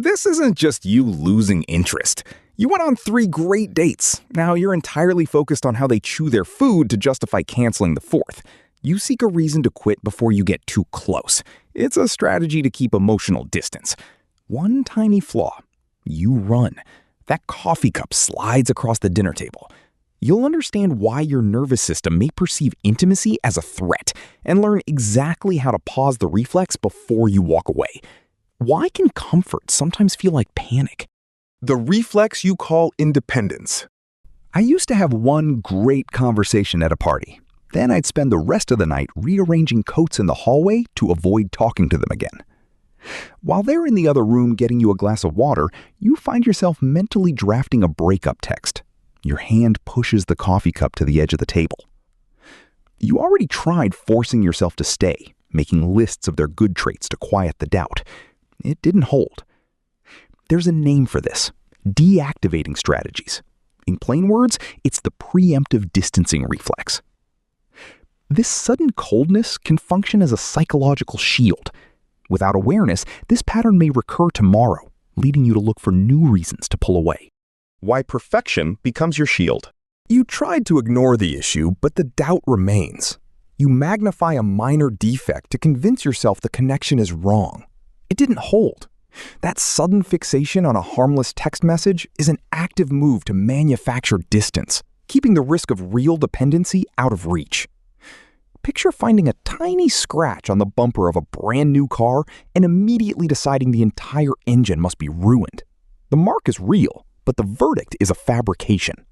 This isn't just you losing interest. You went on 3 great dates. Now you're entirely focused on how they chew their food to justify canceling the 4th. You seek a reason to quit before you get too close. It's a strategy to keep emotional distance. One tiny flaw. You run. That coffee cup slides across the dinner table. You'll understand why your nervous system may perceive intimacy as a threat and learn exactly how to pause the reflex before you walk away. Why can comfort sometimes feel like panic? The reflex you call independence. I used to have one great conversation at a party. Then I'd spend the rest of the night rearranging coats in the hallway to avoid talking to them again. While they're in the other room getting you a glass of water, you find yourself mentally drafting a breakup text. Your hand pushes the coffee cup to the edge of the table. You already tried forcing yourself to stay, making lists of their good traits to quiet the doubt. It didn't hold. There's a name for this: deactivating strategies. In plain words, it's the preemptive distancing reflex. This sudden coldness can function as a psychological shield. Without awareness, this pattern may recur tomorrow, leading you to look for new reasons to pull away. Why perfection becomes your shield. You tried to ignore the issue, but the doubt remains. You magnify a minor defect to convince yourself the connection is wrong. It didn't hold. That sudden fixation on a harmless text message is an active move to manufacture distance, keeping the risk of real dependency out of reach. Picture finding a tiny scratch on the bumper of a brand new car and immediately deciding the entire engine must be ruined. The mark is real, but the verdict is a fabrication.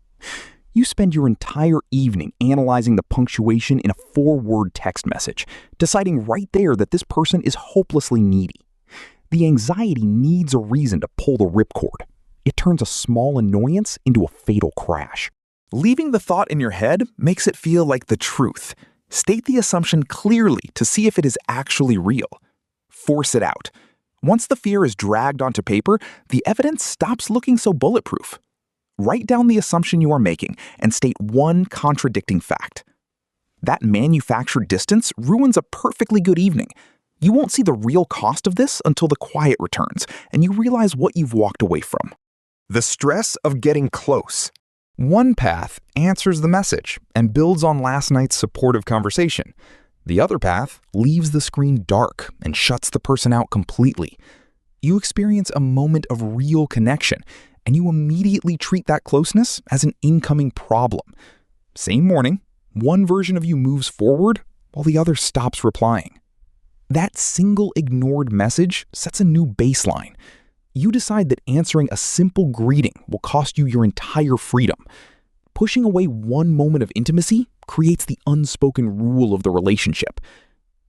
You spend your entire evening analyzing the punctuation in a 4-word text message, deciding right there that this person is hopelessly needy. The anxiety needs a reason to pull the ripcord. It turns a small annoyance into a fatal crash. Leaving the thought in your head makes it feel like the truth. State the assumption clearly to see if it is actually real. Force it out. Once the fear is dragged onto paper, the evidence stops looking so bulletproof. Write down the assumption you are making and state one contradicting fact. That manufactured distance ruins a perfectly good evening. You won't see the real cost of this until the quiet returns and you realize what you've walked away from. The stress of getting close. One path answers the message and builds on last night's supportive conversation. The other path leaves the screen dark and shuts the person out completely. You experience a moment of real connection, and you immediately treat that closeness as an incoming problem. Same morning, one version of you moves forward while the other stops replying. That single ignored message sets a new baseline. You decide that answering a simple greeting will cost you your entire freedom. Pushing away one moment of intimacy creates the unspoken rule of the relationship.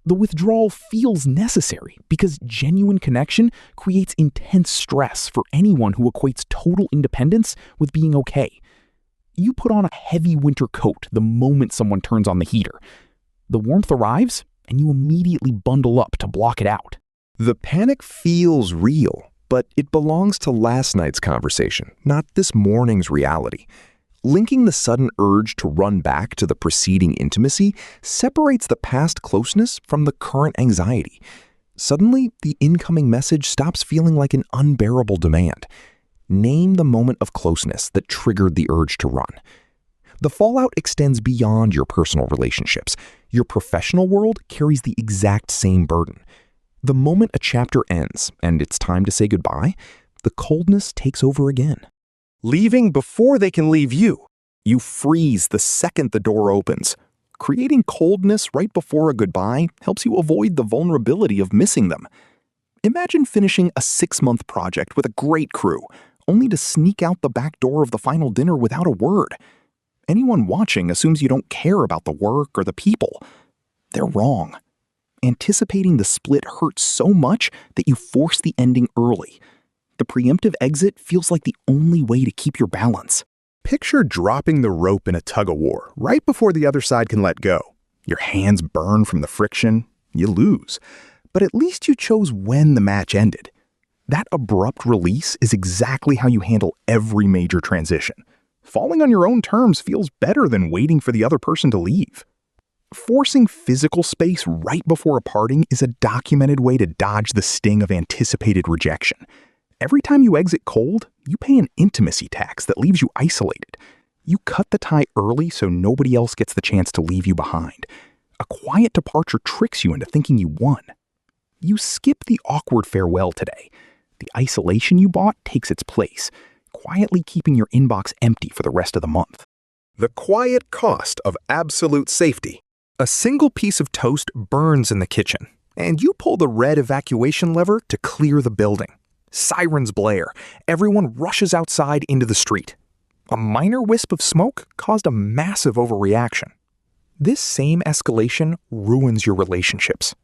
The withdrawal feels necessary because genuine connection creates intense stress for anyone who equates total independence with being okay. You put on a heavy winter coat the moment someone turns on the heater. The warmth arrives, and you immediately bundle up to block it out. The panic feels real, but it belongs to last night's conversation, not this morning's reality. Linking the sudden urge to run back to the preceding intimacy separates the past closeness from the current anxiety. Suddenly, the incoming message stops feeling like an unbearable demand. Name the moment of closeness that triggered the urge to run. The fallout extends beyond your personal relationships. Your professional world carries the exact same burden. The moment a chapter ends and it's time to say goodbye, the coldness takes over again. Leaving before they can leave you. You freeze the second the door opens. Creating coldness right before a goodbye helps you avoid the vulnerability of missing them. Imagine finishing a 6-month project with a great crew, only to sneak out the back door of the final dinner without a word. Anyone watching assumes you don't care about the work or the people. They're wrong. Anticipating the split hurts so much that you force the ending early. The preemptive exit feels like the only way to keep your balance. Picture dropping the rope in a tug-of-war right before the other side can let go. Your hands burn from the friction. You lose. But at least you chose when the match ended. That abrupt release is exactly how you handle every major transition. Falling on your own terms feels better than waiting for the other person to leave. Forcing physical space right before a parting is a documented way to dodge the sting of anticipated rejection. Every time you exit cold, you pay an intimacy tax that leaves you isolated. You cut the tie early so nobody else gets the chance to leave you behind. A quiet departure tricks you into thinking you won. You skip the awkward farewell today. The isolation you bought takes its place, quietly keeping your inbox empty for the rest of the month. The quiet cost of absolute safety. A single piece of toast burns in the kitchen, and you pull the red evacuation lever to clear the building. Sirens blare. Everyone rushes outside into the street. A minor wisp of smoke caused a massive overreaction. This same escalation ruins your relationships.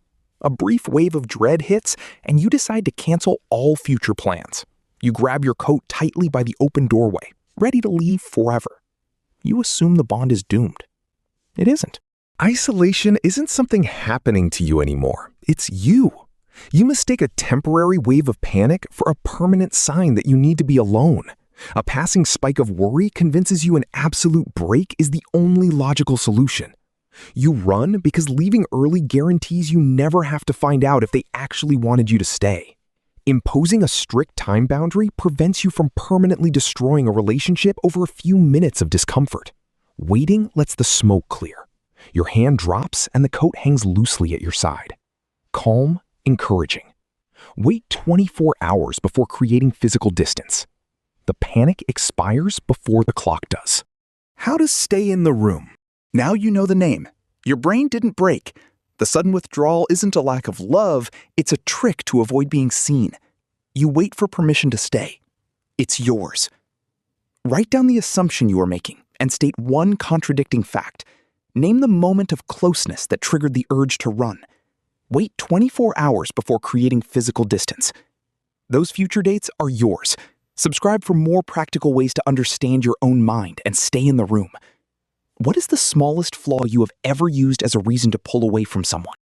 A brief wave of dread hits, and you decide to cancel all future plans. You grab your coat tightly by the open doorway, ready to leave forever. You assume the bond is doomed. It isn't. Isolation isn't something happening to you anymore. It's you. You mistake a temporary wave of panic for a permanent sign that you need to be alone. A passing spike of worry convinces you an absolute break is the only logical solution. You run because leaving early guarantees you never have to find out if they actually wanted you to stay. Imposing a strict time boundary prevents you from permanently destroying a relationship over a few minutes of discomfort. Waiting lets the smoke clear. Your hand drops and the coat hangs loosely at your side. Calm, encouraging. Wait 24 hours before creating physical distance. The panic expires before the clock does. How to stay in the room. Now you know the name. Your brain didn't break. The sudden withdrawal isn't a lack of love, it's a trick to avoid being seen. You wait for permission to stay. It's yours. Write down the assumption you are making and state one contradicting fact. Name the moment of closeness that triggered the urge to run. Wait 24 hours before creating physical distance. Those future dates are yours. Subscribe for more practical ways to understand your own mind and stay in the room. What is the smallest flaw you have ever used as a reason to pull away from someone?